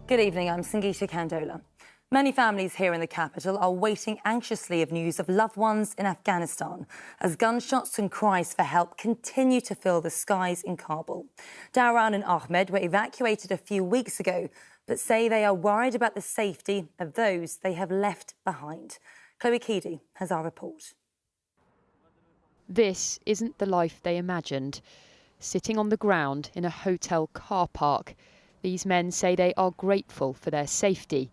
Good evening, I'm Sangeeta Kandola. Many families here in the capital are waiting anxiously of news of loved ones in Afghanistan as gunshots and cries for help continue to fill the skies in Kabul. Dowran and Ahmed were evacuated a few weeks ago, but say they are worried about the safety of those they have left behind. Corrie has our report. This isn't the life they imagined. Sitting on the ground in a hotel car park, these men say they are grateful for their safety,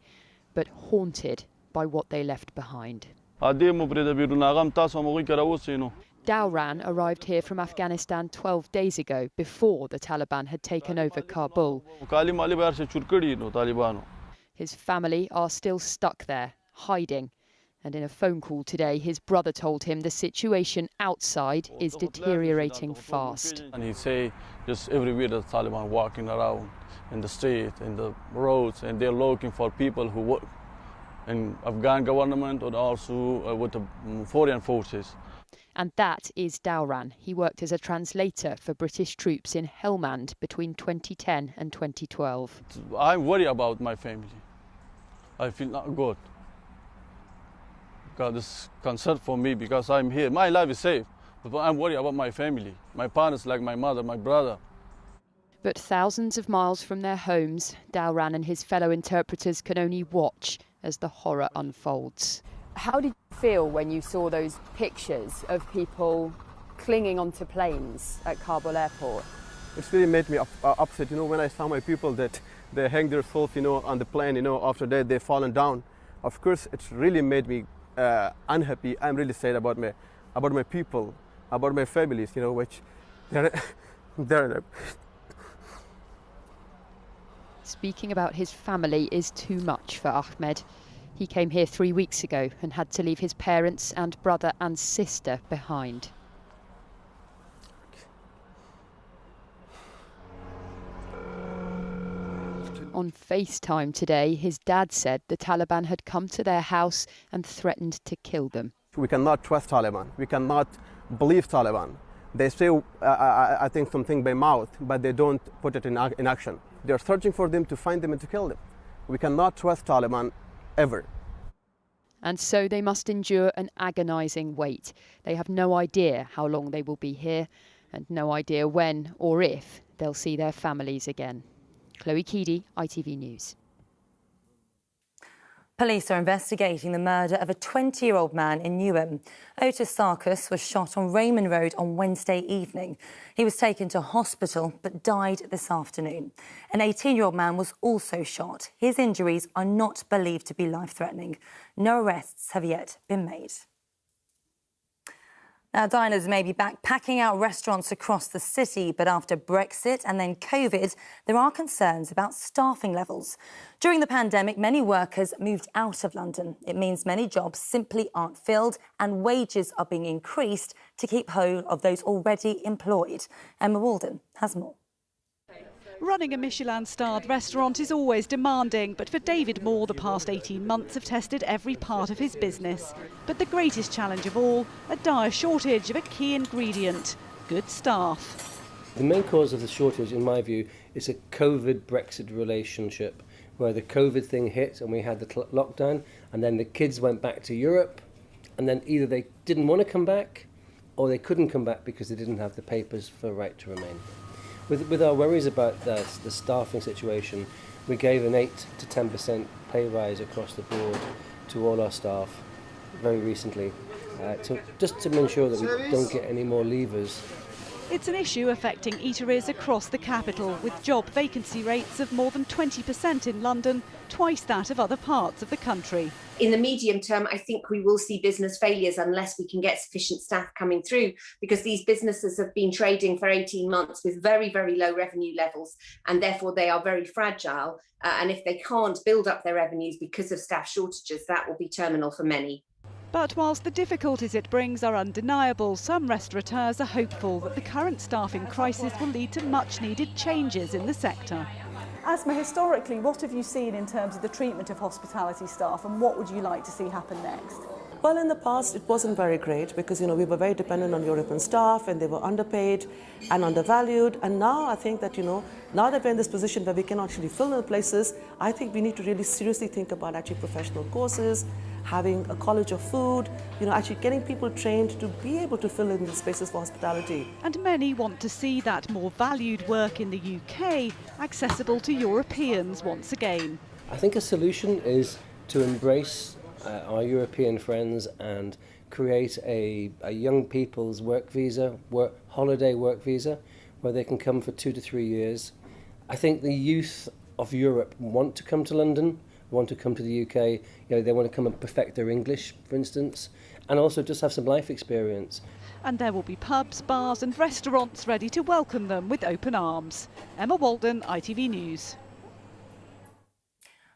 but haunted by what they left behind. Dowran arrived here from Afghanistan 12 days ago, before the Taliban had taken over Kabul. His family are still stuck there, hiding. And in a phone call today, his brother told him the situation outside is deteriorating fast. And he'd say just everywhere the Taliban walking around in the street, in the roads, and they're looking for people who work in Afghan government or also with the foreign forces. And that is Dowran. He worked as a translator for British troops in Helmand between 2010 and 2012. I'm worried about my family. I feel not good. God is concerned for me because I'm here. My life is safe, but I'm worried about my family, my parents, like my mother, my brother. But thousands of miles from their homes, Dowran and his fellow interpreters can only watch as the horror unfolds. How did you feel when you saw those pictures of people clinging onto planes at Kabul airport? It's really made me upset, when I saw my people that they hang their souls, on the plane, after that they've fallen down. Of course, it's really made me unhappy. I'm really sad about my people, about my families, which they're Speaking about his family is too much for Ahmed. He came here 3 weeks ago and had to leave his parents and brother and sister behind. On FaceTime today, his dad said the Taliban had come to their house and threatened to kill them. We cannot trust Taliban. We cannot believe Taliban. They say, I think, something by mouth, but they don't put it in action. They're searching for them to find them and to kill them. We cannot trust Taliban ever. And so they must endure an agonising wait. They have no idea how long they will be here and no idea when or if they'll see their families again. Chloe Keedy, ITV News. Police are investigating the murder of a 20-year-old man in Newham. Otis Sarkis was shot on Raymond Road on Wednesday evening. He was taken to hospital but died this afternoon. An 18-year-old man was also shot. His injuries are not believed to be life-threatening. No arrests have yet been made. Now, diners may be back packing out restaurants across the city, but after Brexit and then COVID, there are concerns about staffing levels. During the pandemic, many workers moved out of London. It means many jobs simply aren't filled and wages are being increased to keep hold of those already employed. Emma Walden has more. Running a Michelin-starred restaurant is always demanding, but for David Moore, the past 18 months have tested every part of his business. But the greatest challenge of all, a dire shortage of a key ingredient: good staff. The main cause of the shortage, in my view, is a COVID-Brexit relationship, where the COVID thing hit and we had the lockdown, and then the kids went back to Europe, and then either they didn't want to come back or they couldn't come back because they didn't have the papers for right to remain. With our worries about the staffing situation, we gave an 8 to 10% pay rise across the board to all our staff very recently, just to ensure that we don't get any more leavers. It's an issue affecting eateries across the capital, with job vacancy rates of more than 20% in London, twice that of other parts of the country. In the medium term, I think we will see business failures unless we can get sufficient staff coming through, because these businesses have been trading for 18 months with very, very low revenue levels, and therefore they are very fragile. And if they can't build up their revenues because of staff shortages, that will be terminal for many. But whilst the difficulties it brings are undeniable, some restaurateurs are hopeful that the current staffing crisis will lead to much-needed changes in the sector. Asma, historically, what have you seen in terms of the treatment of hospitality staff, and what would you like to see happen next? Well, in the past, it wasn't very great because, we were very dependent on European staff and they were underpaid and undervalued. And now I think that, now that we're in this position where we can actually fill in the places, I think we need to really seriously think about actually professional courses, having a college of food, actually getting people trained to be able to fill in the spaces for hospitality. And many want to see that more valued work in the UK accessible to Europeans once again. I think a solution is to embrace our European friends and create a young people's holiday work visa, where they can come for 2 to 3 years. I think the youth of Europe want to come to London, want to come to the UK. They want to come and perfect their English, for instance, and also just have some life experience. And there will be pubs, bars and restaurants ready to welcome them with open arms. Emma Walden, ITV News.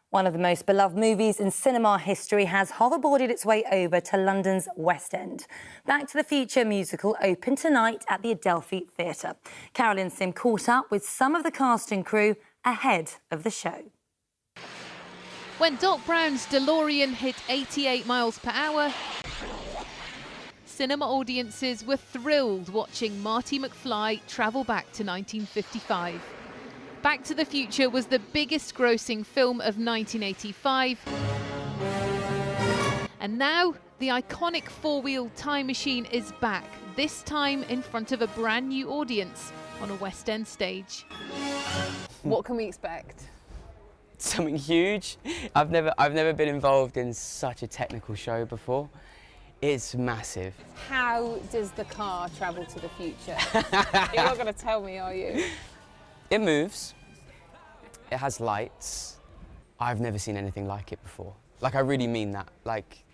One of the most beloved movies in cinema history has hoverboarded its way over to London's West End. Back to the Future musical opened tonight at the Adelphi Theatre. Carolyn Sim caught up with some of the cast and crew ahead of the show. When Doc Brown's DeLorean hit 88 miles per hour, cinema audiences were thrilled watching Marty McFly travel back to 1955. Back to the Future was the biggest grossing film of 1985. And now the iconic four-wheel time machine is back, this time in front of a brand new audience on a West End stage. What can we expect? Something huge. I've never been involved in such a technical show before. It's massive. How does the car travel to the future? You're not going to tell me, are you? It moves. It has lights. I've never seen anything like it before. Like, I really mean that. Like,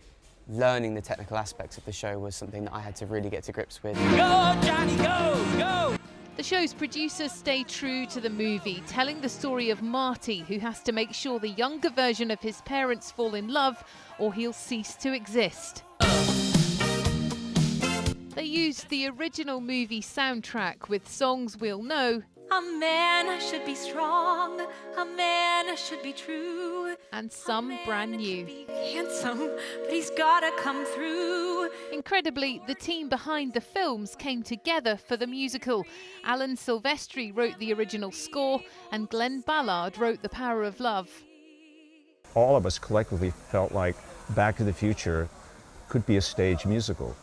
learning the technical aspects of the show was something that I had to really get to grips with. Go, Johnny, go, go! The show's producers stay true to the movie, telling the story of Marty, who has to make sure the younger version of his parents fall in love or he'll cease to exist. They used the original movie soundtrack with songs we'll know. A man should be strong, a man should be true. And some brand new. Handsome, but he's gotta come through. Incredibly, the team behind the films came together for the musical. Alan Silvestri wrote the original score and Glenn Ballard wrote The Power of Love. All of us collectively felt like Back to the Future could be a stage musical.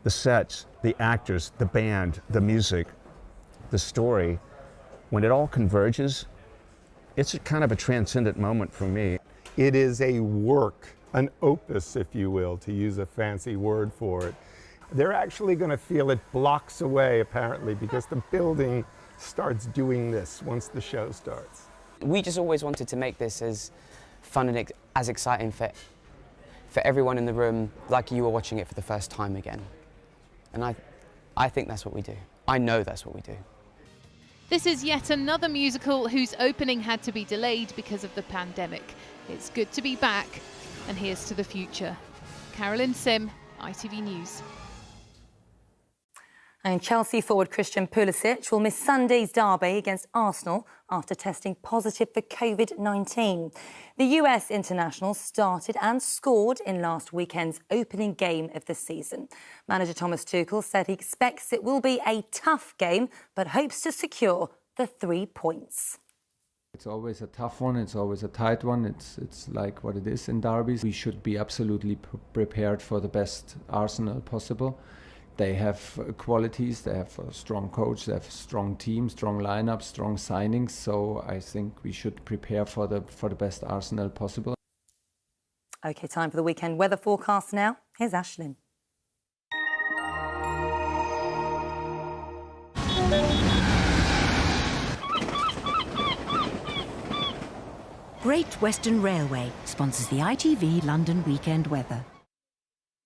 The sets, the actors, the band, the music, the story, when it all converges, it's kind of a transcendent moment for me. It is a work, an opus, if you will, to use a fancy word for it. They're actually going to feel it blocks away, apparently, because the building starts doing this once the show starts. We just always wanted to make this as fun and as exciting for everyone in the room, like you were watching it for the first time again. And I think that's what we do. I know that's what we do. This is yet another musical whose opening had to be delayed because of the pandemic. It's good to be back, and here's to the future. Carolyn Sim, ITV News. And Chelsea forward Christian Pulisic will miss Sunday's derby against Arsenal after testing positive for COVID-19. The US international started and scored in last weekend's opening game of the season. Manager Thomas Tuchel said he expects it will be a tough game, but hopes to secure the 3 points. It's always a tough one, it's always a tight one, it's like what it is in derbies. We should be absolutely prepared for the best Arsenal possible. They have qualities, they have a strong coach, they have a strong team, strong lineup, strong signings, so I think we should prepare for the best Arsenal possible. OK, time for the weekend weather forecast now. Here's Ashlyn. Great Western Railway sponsors the ITV London weekend weather.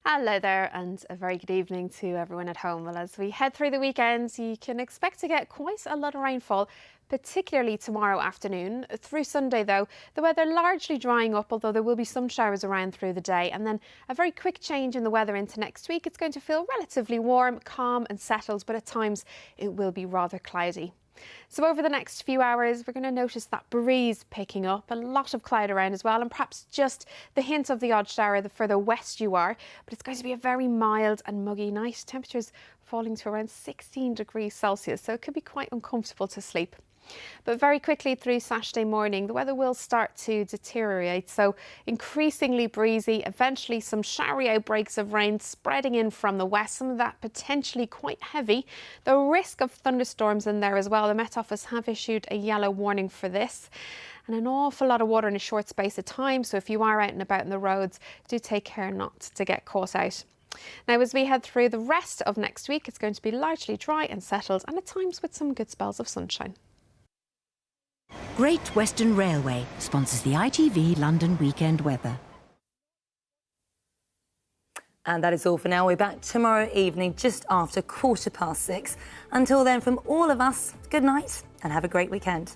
Hello there and a very good evening to everyone at home. Well, as we head through the weekend, you can expect to get quite a lot of rainfall, particularly tomorrow afternoon. Through Sunday, though, the weather largely drying up, although there will be some showers around through the day. And then a very quick change in the weather into next week. It's going to feel relatively warm, calm and settled, but at times it will be rather cloudy. So over the next few hours, we're going to notice that breeze picking up, a lot of cloud around as well, and perhaps just the hint of the odd shower the further west you are. But it's going to be a very mild and muggy night. Temperatures falling to around 16 degrees Celsius, so it could be quite uncomfortable to sleep. But very quickly through Saturday morning, the weather will start to deteriorate. So increasingly breezy, eventually some showery outbreaks of rain spreading in from the west, some of that potentially quite heavy. The risk of thunderstorms in there as well. The Met Office have issued a yellow warning for this. And an awful lot of water in a short space of time. So if you are out and about in the roads, do take care not to get caught out. Now, as we head through the rest of next week, it's going to be largely dry and settled, and at times with some good spells of sunshine. Great Western Railway sponsors the ITV London weekend weather. And that is all for now. We're back tomorrow evening just after 6:15. Until then, from all of us, good night and have a great weekend.